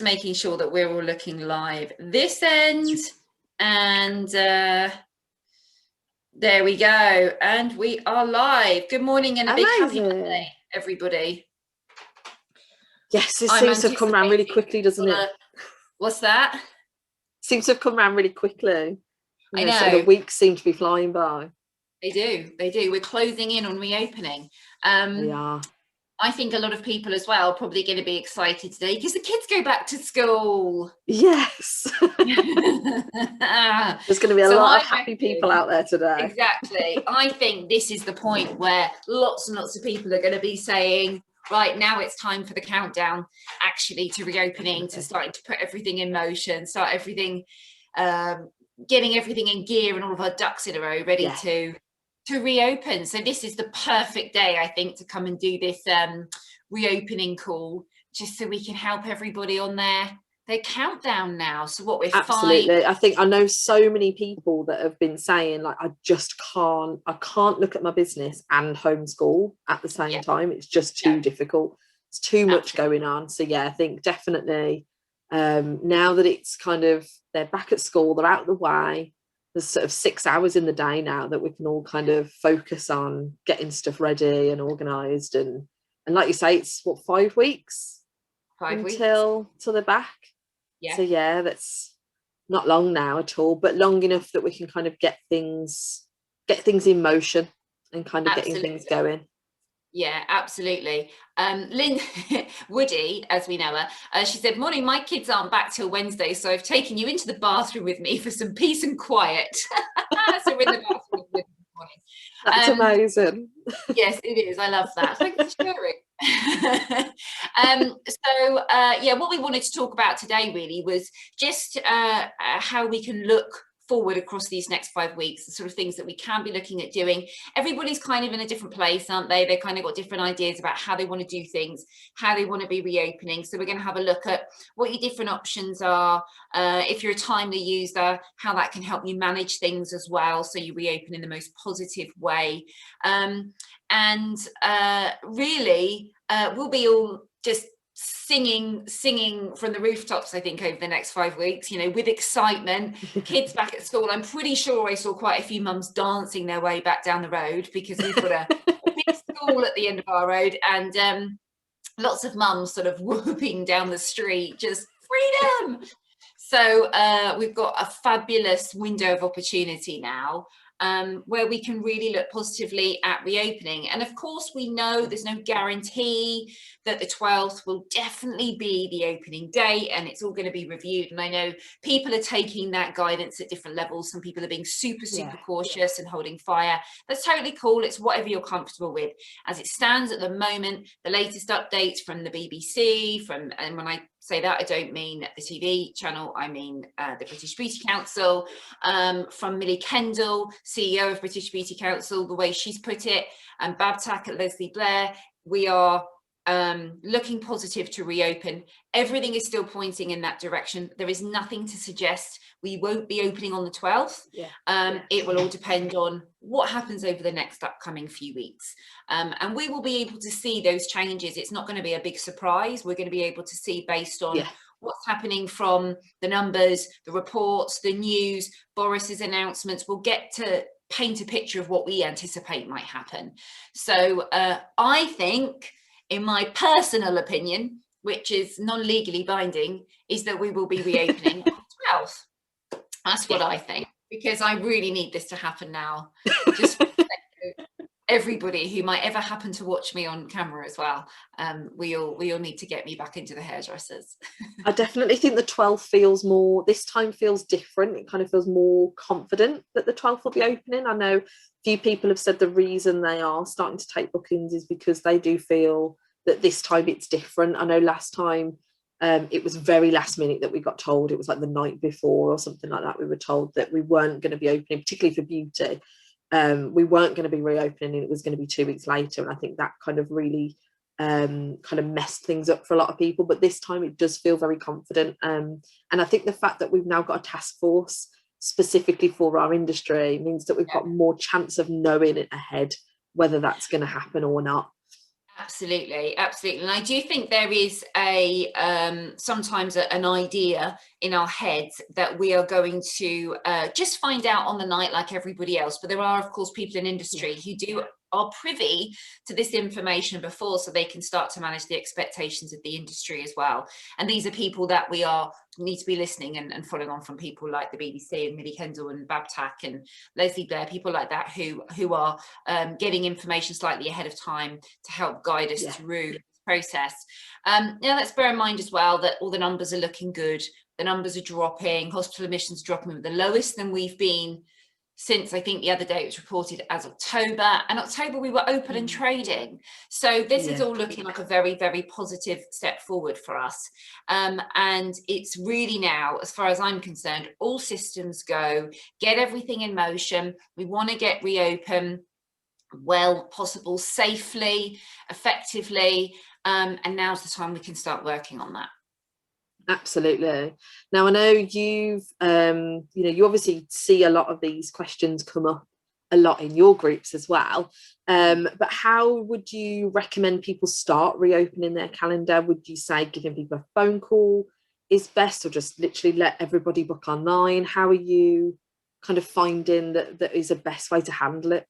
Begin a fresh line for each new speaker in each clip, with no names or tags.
making sure that we're all looking live this end, and there we go, and we are live. Good morning and a big happy birthday, everybody.
Yes, it seems to have come around really quickly, doesn't it?
What's that?
Seems to have come around really quickly.
I know.
So the weeks seem to be flying by.
They do. We're closing in on reopening.
We are.
I think a lot of people as well are probably going to be excited today because the kids go back to school.
Yes. There's going to be a lot of happy people out there today.
Exactly. I think this is the point where lots and lots of people are going to be saying, right, now it's time for the countdown actually to reopening, to starting to put everything in motion, start everything, getting everything in gear and all of our ducks in a row ready to reopen. So this is the perfect day, I think, to come and do this reopening call, just so we can help everybody on their countdown now. So what we're
absolutely, I think I know so many people that have been saying, like, I can't look at my business and homeschool at the same time. It's just too difficult. It's too much going on. So yeah, I think definitely now that it's kind of, they're back at school, they're out of the way, there's sort of 6 hours in the day now that we can all kind of focus on getting stuff ready and organised, and like you say, it's what, 5 weeks until they're back. So yeah, that's not long now at all, but long enough that we can kind of get things in motion and kind of getting things going.
Yeah, absolutely. Woody, as we know her, she said, morning, my kids aren't back till Wednesday, so I've taken you into the bathroom with me for some peace and quiet. So we're in the bathroom this morning.
That's amazing.
Yes, it is. I love that. Thanks for sharing. What we wanted to talk about today really was just how we can look forward across these next 5 weeks, the sort of things that we can be looking at doing. Everybody's kind of in a different place, aren't they? They've kind of got different ideas about how they want to do things, how they want to be reopening. So we're going to have a look at what your different options are, if you're a timely user, how that can help you manage things as well, so you reopen in the most positive way. Really, we'll be all just singing from the rooftops, I think, over the next 5 weeks, with excitement. Kids back at school. I'm pretty sure I saw quite a few mums dancing their way back down the road, because we've got a big school at the end of our road, and lots of mums sort of whooping down the street, just freedom. So we've got a fabulous window of opportunity now, where we can really look positively at reopening. And of course, we know there's no guarantee that the 12th will definitely be the opening date, and it's all going to be reviewed. And I know people are taking that guidance at different levels. Some people are being super cautious and holding fire. That's totally cool. It's whatever you're comfortable with. As it stands at the moment, the latest updates from the BBC, and when I say that, I don't mean the TV channel, I mean the British Beauty Council, from Millie Kendall, CEO of British Beauty Council, the way she's put it, and Babtak at Leslie Blair, we are looking positive to reopen. Everything is still pointing in that direction. There is nothing to suggest we won't be opening on the 12th. It will all depend on what happens over the next upcoming few weeks. And we will be able to see those changes. It's not going to be a big surprise. We're going to be able to see based on what's happening from the numbers, the reports, the news, Boris's announcements. We'll get to paint a picture of what we anticipate might happen. So I think, in my personal opinion, which is non-legally binding, is that we will be reopening on the 12th. That's what I think, because I really need this to happen now. Just for everybody who might ever happen to watch me on camera as well. We all need to get me back into the hairdressers.
I definitely think the 12th feels more, this time feels different. It kind of feels more confident that the 12th will be opening. I know a few people have said the reason they are starting to take bookings is because they do feel that this time it's different. I know last time it was very last minute that we got told. It was like the night before or something like that. We were told that we weren't going to be opening, particularly for beauty. We weren't going to be reopening, and it was going to be 2 weeks later. And I think that kind of really kind of messed things up for a lot of people. But this time it does feel very confident. And I think the fact that we've now got a task force specifically for our industry means that we've got more chance of knowing it ahead whether that's going to happen or not.
Absolutely, absolutely. And I do think there is a sometimes an idea in our heads that we are going to just find out on the night like everybody else. But there are, of course, people in industry who are privy to this information before, so they can start to manage the expectations of the industry as well. And these are people that we need to be listening and following on from, people like the BBC and Millie Kendall and Babtac and Leslie Blair, people like that who are getting information slightly ahead of time to help guide us through the process. Now let's bear in mind as well that all the numbers are looking good. The numbers are dropping, hospital admissions dropping, the lowest than we've been since, I think the other day it was reported as October, and October we were open and trading. So this is all looking like a very, very positive step forward for us. And it's really now, as far as I'm concerned, all systems go, get everything in motion. We want to get reopen well possible, safely, effectively, and now's the time we can start working on that.
Absolutely. Now, I know you obviously see a lot of these questions come up a lot in your groups as well. But how would you recommend people start reopening their calendar? Would you say giving people a phone call is best, or just literally let everybody book online? How are you kind of finding that is the best way to handle it?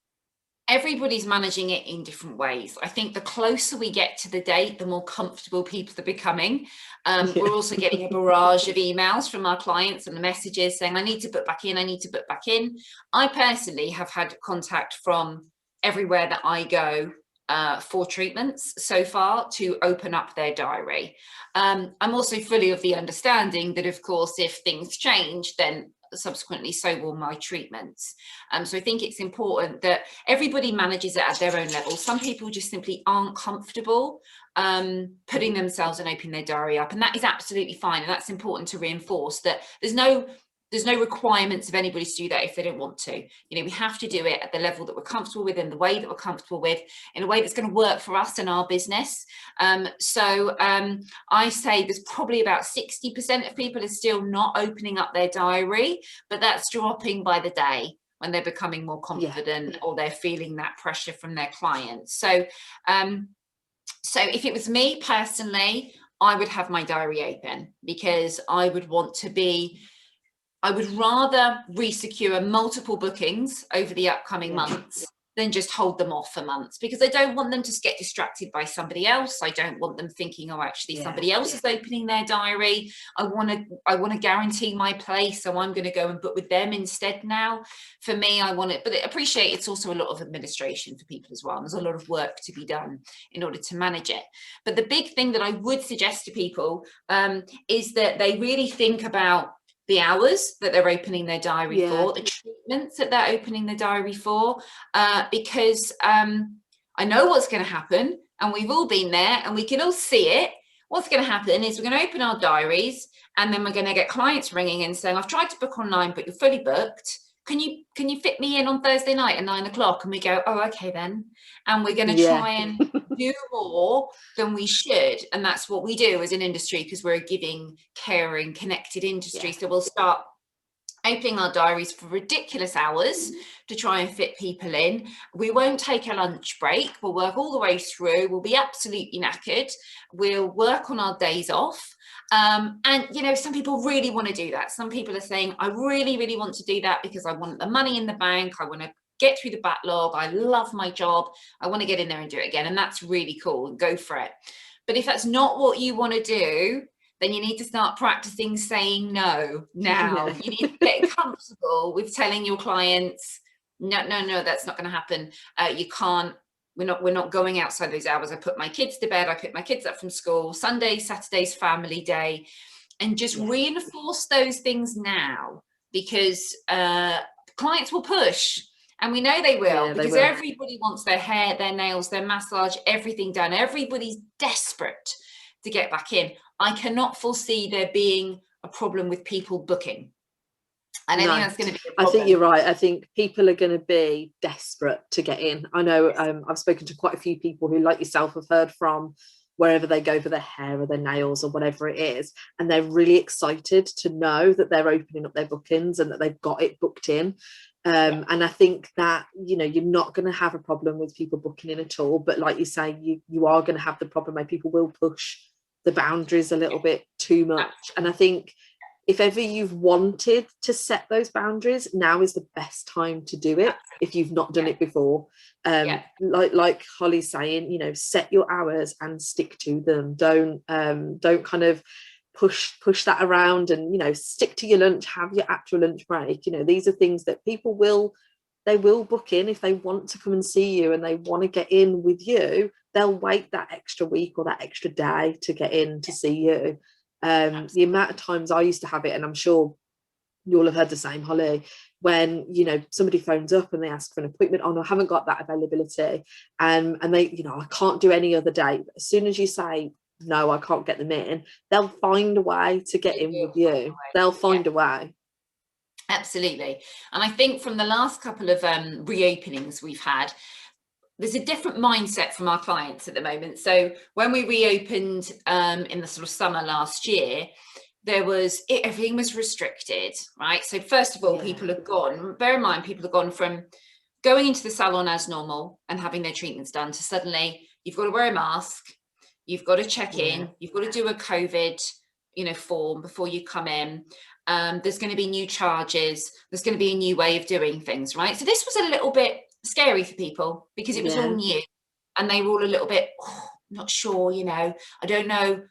Everybody's managing it in different ways. I think the closer we get to the date, the more comfortable people are becoming. We're also getting a barrage of emails from our clients and the messages saying, I need to book back in, I need to book back in. I personally have had contact from everywhere that I go for treatments so far to open up their diary. I'm also fully of the understanding that, of course, if things change, then subsequently so will my treatments. So I think it's important that everybody manages it at their own level. Some people just simply aren't comfortable putting themselves and opening their diary up, and that is absolutely fine. And that's important to reinforce, that there's no requirements of anybody to do that if they don't want to. We have to do it at the level that we're comfortable with, in the way that we're comfortable with, in a way that's going to work for us and our business. So I say there's probably about 60% of people are still not opening up their diary, but that's dropping by the day when they're becoming more confident or they're feeling that pressure from their clients. So if it was me personally, I would have my diary open, because I would rather resecure multiple bookings over the upcoming months than just hold them off for months, because I don't want them to get distracted by somebody else. I don't want them thinking, oh, actually somebody else is opening their diary. I want to guarantee my place, so I'm going to go and book with them instead now. For me, I want it, but I appreciate it's also a lot of administration for people as well. And there's a lot of work to be done in order to manage it. But the big thing that I would suggest to people is that they really think about the hours that they're opening their diary for, the treatments that they're opening the diary for, because I know what's going to happen, and we've all been there and we can all see it. What's going to happen is we're going to open our diaries, and then we're going to get clients ringing in saying, I've tried to book online, but you're fully booked. Can you fit me in on Thursday night at 9 o'clock? And we go, oh, okay then. And we're going to try and do more than we should. And that's what we do as an industry, because we're a giving, caring, connected industry. So we'll start opening our diaries for ridiculous hours to try and fit people in. We won't take a lunch break. We'll work all the way through. We'll be absolutely knackered. We'll work on our days off. And some people really want to do that. Some people are saying, I really, really want to do that because I want the money in the bank. I want to get through the backlog. I love my job. I want to get in there and do it again. And that's really cool, and go for it. But if that's not what you want to do, then you need to start practicing saying no now. You need to get comfortable with telling your clients, no, that's not going to happen. You can't. We're not going outside those hours. I put my kids to bed. I pick my kids up from school. Sunday, Saturday's family day, and just reinforce those things now, because clients will push, and we know they will, because everybody wants their hair, their nails, their massage, everything done. Everybody's desperate to get back in. I cannot foresee there being a problem with people booking. And I think that's going to be a problem.
I think you're right. I think people are going to be desperate to get in. I know I've spoken to quite a few people who, like yourself, have heard from wherever they go for their hair or their nails or whatever it is, and they're really excited to know that they're opening up their bookings and that they've got it booked in. And I think that, you know, you're not going to have a problem with people booking in at all, but like you say, you are going to have the problem where people will push the boundaries a little bit too much. And I think if ever you've wanted to set those boundaries, now is the best time to do it if you've not done it before. Like Hollie's saying, you know, set your hours and stick to them. Don't kind of push that around, and, you know, stick to your lunch, have your actual lunch break. You know, these are things that people will book in if they want to come and see you and they want to get in with you. They'll wait that extra week or that extra day to get in to see you. The amount of times I used to have it, and I'm sure you'll have heard the same, Hollie, when, you know, somebody phones up and they ask for an appointment, oh no, I haven't got that availability, and they, you know, I can't do any other day. But as soon as you say no, I can't get them in, they'll find a way to get in with you. They'll find a way.
Absolutely. And I think from the last couple of reopenings we've had, there's a different mindset from our clients at the moment. So when we reopened in the sort of summer last year, everything was restricted, right? So first of all, people have gone, bear in mind, people have gone from going into the salon as normal and having their treatments done to suddenly you've got to wear a mask, you've got to check in, you've got to do a COVID, you know, form before you come in. There's going to be new charges. There's going to be a new way of doing things, right? So this was a little bit scary for people because it was all new, and they were all a little bit not sure, you know, I don't know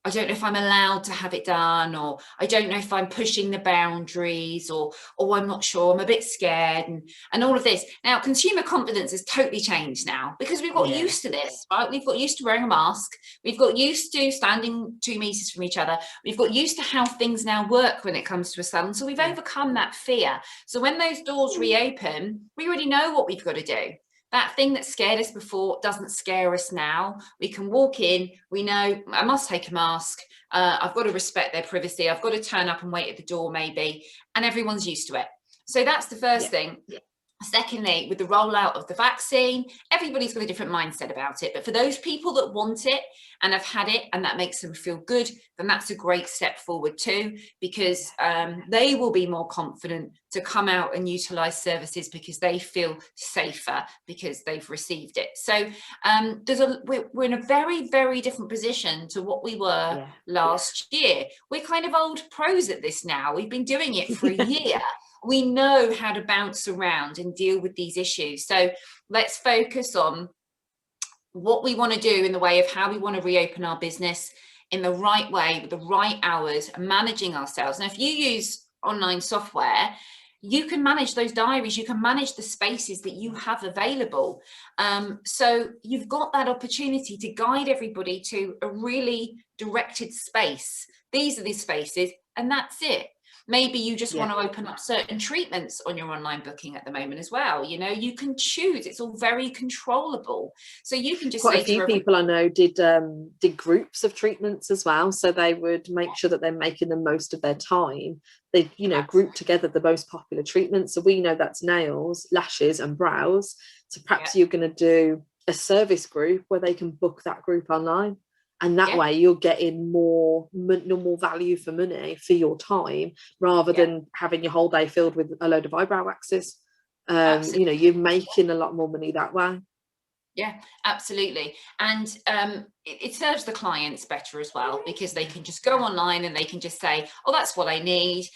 if I'm allowed to have it done, or I don't know if I'm pushing the boundaries, or I'm not sure, I'm a bit scared, and all of this. Now, consumer confidence has totally changed now because we've got used to this, right? We've got used to wearing a mask. We've got used to standing 2 meters from each other. We've got used to how things now work when it comes to a salon. So we've overcome that fear. So when those doors reopen, we already know what we've got to do. That thing that scared us before doesn't scare us now. We can walk in, we know I must take a mask, I've got to respect their privacy, I've got to turn up and wait at the door maybe, and everyone's used to it. So that's the first thing. Secondly, with the rollout of the vaccine, everybody's got a different mindset about it. But for those people that want it and have had it and that makes them feel good, then that's a great step forward too, because they will be more confident to come out and utilize services because they feel safer because they've received it. So we're in a very, very different position to what we were last year. We're kind of old pros at this now. We've been doing it for a year. We know how to bounce around and deal with these issues. So let's focus on what we want to do in the way of how we want to reopen our business in the right way, with the right hours, managing ourselves. Now, if you use online software, you can manage those diaries, you can manage the spaces that you have available. So you've got that opportunity to guide everybody to a really directed space. These are the spaces, and that's it. Maybe you just want to open up certain treatments on your online booking at the moment as well. You know, you can choose. It's all very controllable. So you can just
quite a few people I know did groups of treatments as well. So they would make sure that they're making the most of their time. They, you know, group together the most popular treatments. So we know that's nails, lashes, and brows. So perhaps you're going to do a service group where they can book that group online. And that way you're getting more value for money for your time, rather than having your whole day filled with a load of eyebrow waxes. You know, you're making a lot more money that way.
Yeah, absolutely. And it serves the clients better as well, because they can just go online and they can just say, oh, that's what I need.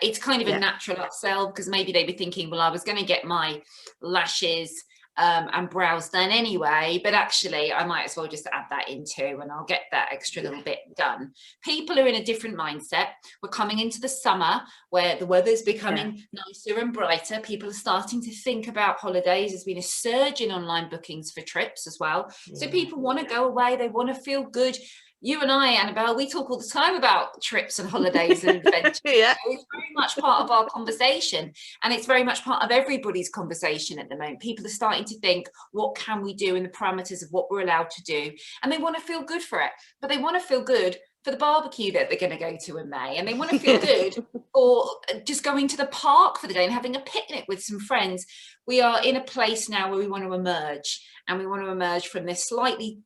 It's kind of a natural upsell, because maybe they were thinking, well, I was going to get my lashes and brows done anyway, but actually I might as well just add that in too, and I'll get that extra little bit done. People are in a different mindset. We're coming into the summer where the weather's becoming nicer and brighter. People are starting to think about holidays. There's been a surge in online bookings for trips as well. So people want to go away, they want to feel good. You and I, Annabelle, we talk all the time about trips and holidays and adventures. It's very much part of our conversation, and it's very much part of everybody's conversation at the moment. People are starting to think, what can we do in the parameters of what we're allowed to do? And they want to feel good for it, but they want to feel good for the barbecue that they're going to go to in May, and they want to feel good for just going to the park for the day and having a picnic with some friends. we are in a place now where we want to emerge, and we want to emerge from this slightly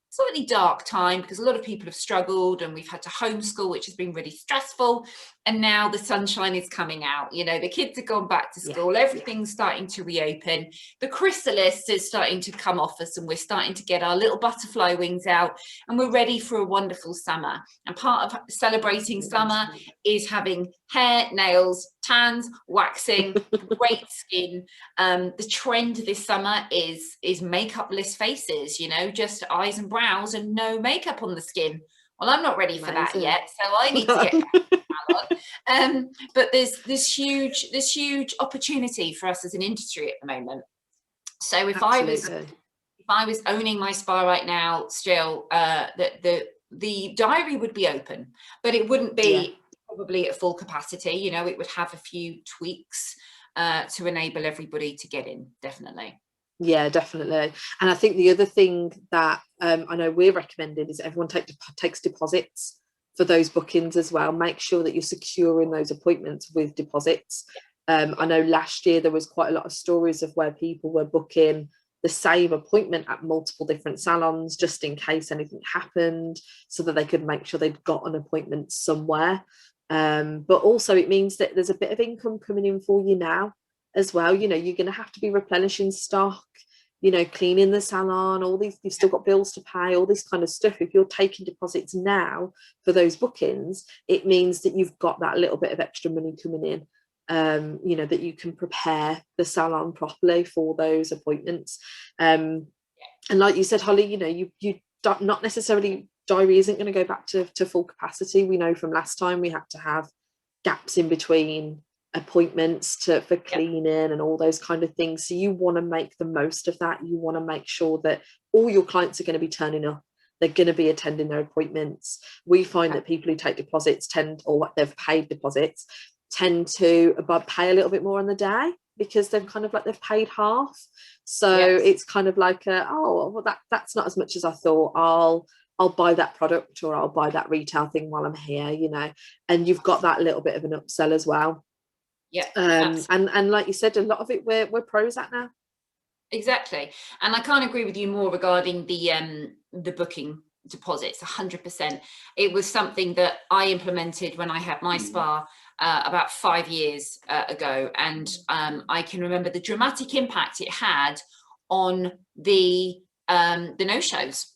dark time, because a lot of people have struggled and we've had to homeschool, which has been really stressful. And now the sunshine is coming out. You know, the kids have gone back to school, everything's starting to reopen, the chrysalis is starting to come off us, and we're starting to get our little butterfly wings out, and we're ready for a wonderful summer. And part of celebrating summer is having hair, nails, tans, waxing, great skin. The trend this summer is makeup-less faces, you know, just eyes and brows and no makeup on the skin. Well, I'm not ready for that yet, so I need to get back to the salon. But there's this huge opportunity for us as an industry at the moment. So if I was owning my spa right now, still, the diary would be open, but it wouldn't be probably at full capacity. You know, it would have a few tweaks to enable everybody to get in, definitely.
Yeah, definitely. And I think the other thing that I know we're recommending is everyone takes deposits for those bookings as well. Make sure that you're securing those appointments with deposits. I know last year there was quite a lot of stories of where people were booking the same appointment at multiple different salons just in case anything happened, so that they could make sure they'd got an appointment somewhere. But also it means that there's a bit of income coming in for you now as well. You know, you're going to have to be replenishing stock, you know, cleaning the salon, all these, you've still got bills to pay, all this kind of stuff. If you're taking deposits now for those bookings, it means that you've got that little bit of extra money coming in, you know, that you can prepare the salon properly for those appointments. And like you said, Holly, you know, you don't, not necessarily, diary isn't going to go back to full capacity. We know from last time we had to have gaps in between appointments for cleaning and all those kind of things. So you want to make the most of that. You want to make sure that all your clients are going to be turning up, they're going to be attending their appointments. We find that people who take deposits or what they've paid deposits tend to pay a little bit more on the day, because they've kind of like they've paid half. So it's kind of like that's not as much as I thought. I'll buy that product, or I'll buy that retail thing while I'm here, you know. And you've got that little bit of an upsell as well. And like you said, a lot of it we're pros at now.
Exactly. And I can't agree with you more regarding the booking deposits. 100%. It was something that I implemented when I had my spa about 5 years ago, and I can remember the dramatic impact it had on the no-shows,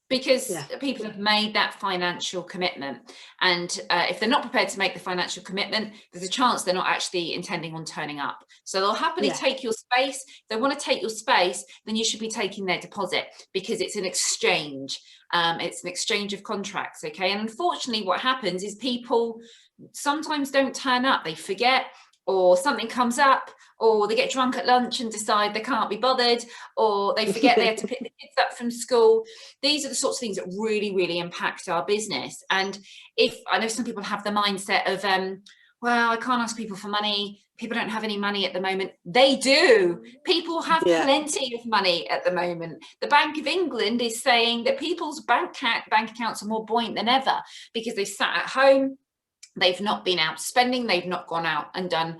because people have made that financial commitment, and if they're not prepared to make the financial commitment, there's a chance they're not actually intending on turning up. So they'll happily take your space. If they want to take your space, then you should be taking their deposit, because it's an exchange. It's an exchange of contracts, okay? And unfortunately what happens is people sometimes don't turn up. They forget, or something comes up, or they get drunk at lunch and decide they can't be bothered, or they forget they have to pick the kids up from school. These are the sorts of things that really, really impact our business. And if I know some people have the mindset of, well, I can't ask people for money. People don't have any money at the moment. They do. People have plenty of money at the moment. The Bank of England is saying that people's bank accounts are more buoyant than ever, because they sat at home. They've not been out spending. They've not gone out and done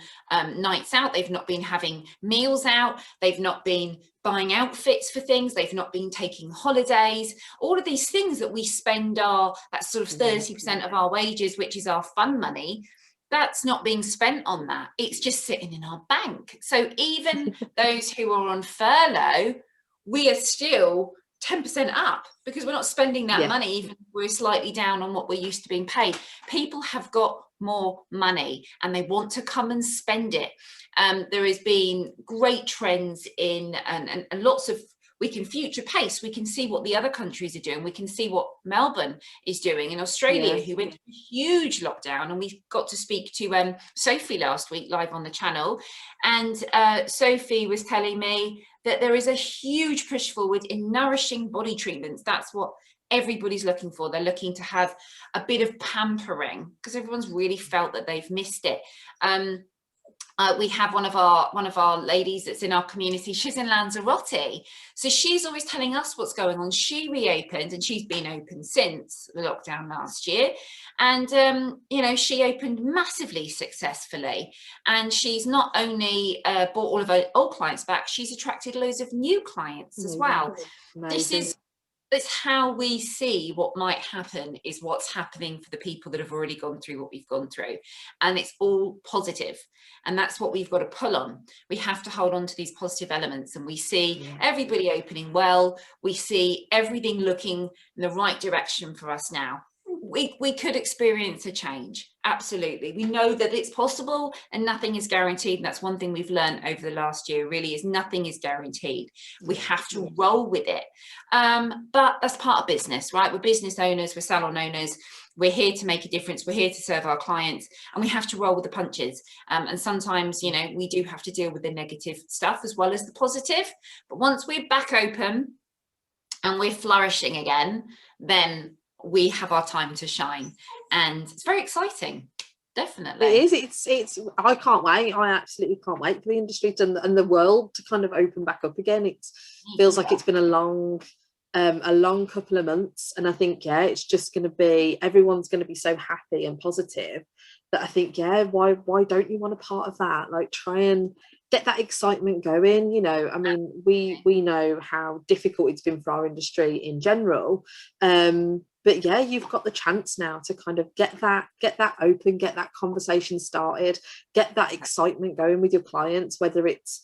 nights out. They've not been having meals out. They've not been buying outfits for things. They've not been taking holidays. All of these things that we spend that's sort of 30% of our wages, which is our fun money. That's not being spent on that. It's just sitting in our bank. So even those who are on furlough, we are still 10% up, because we're not spending that money, even if we're slightly down on what we're used to being paid. People have got more money and they want to come and spend it. There has been great trends in and lots of, we can future pace. We can see what the other countries are doing. We can see what Melbourne is doing in Australia, who went through a huge lockdown. And we got to speak to Sophie last week live on the channel. And Sophie was telling me that there is a huge push forward in nourishing body treatments. That's what everybody's looking for. They're looking to have a bit of pampering, because everyone's really felt that they've missed it. We have one of our ladies that's in our community. She's in Lanzarote, so she's always telling us what's going on. She reopened, and she's been open since the lockdown last year, and you know, she opened massively successfully, and she's not only brought all of her old clients back, she's attracted loads of new clients as well.
Amazing.
It's how we see what might happen is what's happening for the people that have already gone through what we've gone through, and it's all positive, and that's what we've got to pull on. We have to hold on to these positive elements, and we see everybody opening well, we see everything looking in the right direction for us now. We could experience a change, absolutely. We know that it's possible, and nothing is guaranteed, and that's one thing we've learned over the last year, really, is nothing is guaranteed. We have to roll with it, but that's part of business, right? We're business owners, we're salon owners, we're here to make a difference, we're here to serve our clients, and we have to roll with the punches, and sometimes, you know, we do have to deal with the negative stuff as well as the positive, but once we're back open and we're flourishing again, then we have our time to shine, and it's very exciting. Definitely
it is. It's I can't wait. I absolutely can't wait for the industry and the world to kind of open back up again. It feels like it's been a long couple of months, and I think it's just going to be, everyone's going to be so happy and positive that I think why don't you want a part of that? Like, try and get that excitement going, you know. I mean, we know how difficult it's been for our industry in general, but you've got the chance now to kind of get that open, get that conversation started, get that excitement going with your clients, whether it's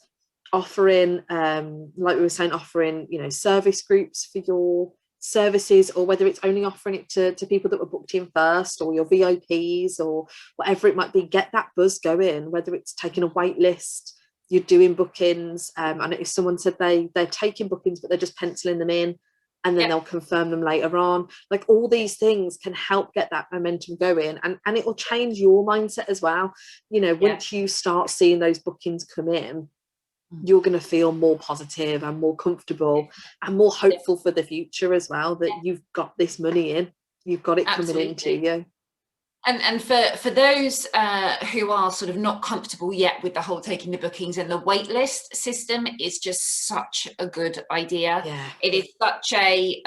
offering, like we were saying, offering, you know, service groups for your services, or whether it's only offering it to people that were booked in first, or your VIPs, or whatever it might be. Get that buzz going, whether it's taking a wait list, you're doing bookings. I know if someone said they're taking bookings but they're just penciling them in, and then they'll confirm them later on. Like, all these things can help get that momentum going, and it will change your mindset as well. You know, once you start seeing those bookings come in, you're going to feel more positive and more comfortable and more hopeful for the future as well, that you've got this money in, you've got it coming into you.
And for those who are sort of not comfortable yet with the whole taking the bookings, and the wait list system is just such a good idea. It is such a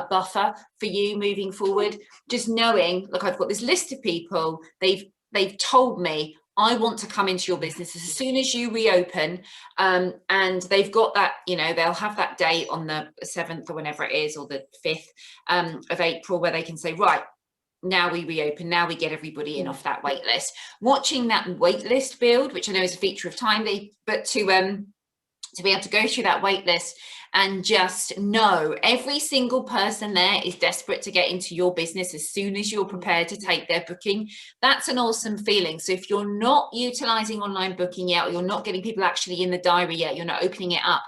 buffer for you moving forward, just knowing, look, I've got this list of people, they've told me I want to come into your business as soon as you reopen, and they've got that, you know, they'll have that date on the 7th or whenever it is, or the 5th of April, where they can say, right, now we reopen, now we get everybody in off that wait list. Watching that wait list build, which I know is a feature of time, but to be able to go through that wait list and just know every single person there is desperate to get into your business as soon as you're prepared to take their booking, that's an awesome feeling. So if you're not utilizing online booking yet, or you're not getting people actually in the diary yet, you're not opening it up,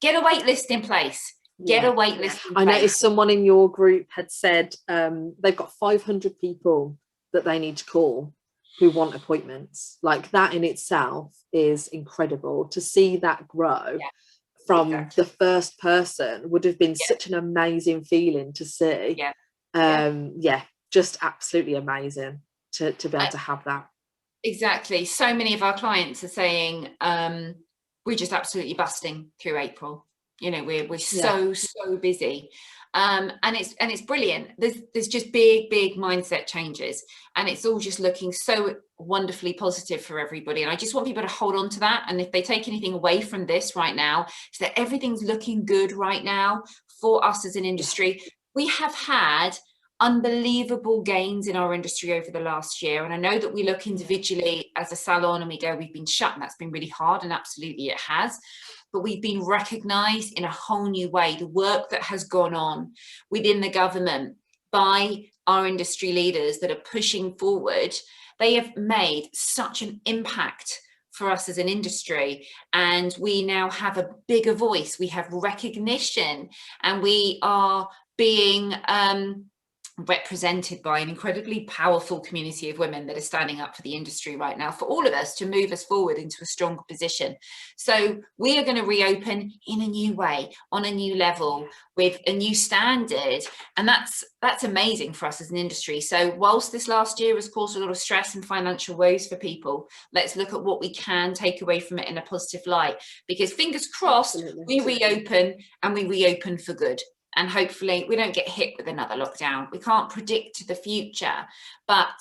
get a wait list in place. Get a wait list in place.
I noticed someone in your group had said they've got 500 people that they need to call who want appointments. Like, that in itself is incredible. To see that grow from the first person would have been such an amazing feeling to see. Just absolutely amazing to be able to have that.
Exactly. So many of our clients are saying we're just absolutely busting through April. You know, we're so busy, and it's brilliant. There's just big mindset changes, and it's all just looking so wonderfully positive for everybody. And I just want people to hold on to that. And if they take anything away from this right now, is that everything's looking good right now for us as an industry. We have had unbelievable gains in our industry over the last year, and I know that we look individually as a salon and we go, we've been shut, and that's been really hard, and absolutely it has. But we've been recognised in a whole new way. The work that has gone on within the government by our industry leaders that are pushing forward, they have made such an impact for us as an industry. And we now have a bigger voice, we have recognition, and we are being represented by an incredibly powerful community of women that are standing up for the industry right now, for all of us to move us forward into a stronger position. So we are going to reopen in a new way, on a new level, with a new standard, and that's amazing for us as an industry. So whilst this last year has caused a lot of stress and financial woes for people, let's look at what we can take away from it in a positive light, because fingers crossed,
Absolutely.
we reopen, and we reopen for good. And hopefully we don't get hit with another lockdown. We can't predict the future, but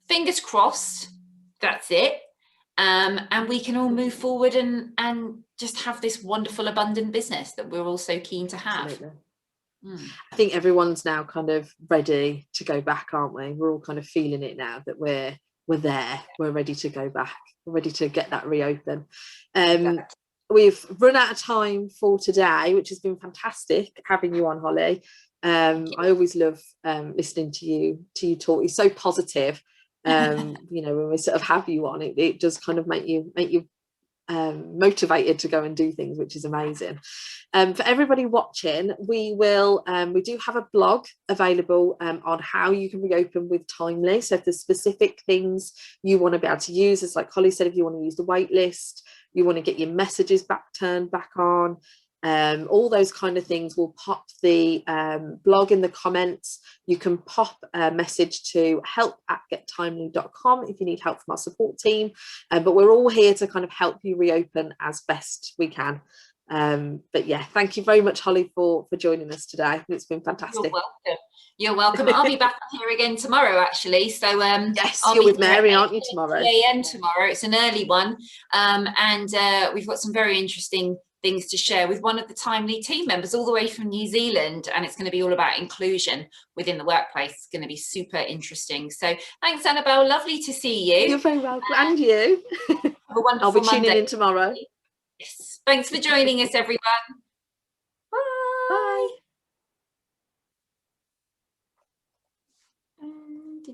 fingers crossed, that's it. And we can all move forward and just have this wonderful, abundant business that we're all so keen to have.
Absolutely. I think everyone's now kind of ready to go back, aren't we? We're all kind of feeling it now that we're there. We're ready to go back. We're ready to get that reopen. We've run out of time for today, which has been fantastic having you on, Hollie. I always love listening to you talk. You're so positive. You know, when we sort of have you on, it does kind of make you motivated to go and do things, which is amazing. For everybody watching, we do have a blog available on how you can reopen with Timely. So if there's specific things you want to be able to use, as like Hollie said, if you want to use the wait list, you want to get your messages turned back on, all those kind of things, we'll pop the blog in the comments. You can pop a message to help@gettimely.com if you need help from our support team, but we're all here to kind of help you reopen as best we can. But yeah, thank you very much, Hollie, for joining us today. It's been fantastic.
You're welcome. I'll be back here again tomorrow, actually. So
yes, you're with Mary, aren't you, tomorrow?
8 a.m. tomorrow. It's an early one, and we've got some very interesting things to share with one of the Timely team members all the way from New Zealand, and it's going to be all about inclusion within the workplace. It's going to be super interesting. So thanks, Annabelle, lovely to see you.
You're very welcome. And you.
Have a wonderful
I'll be tuning
Monday.
in tomorrow.
Yes, thanks for joining us, everyone.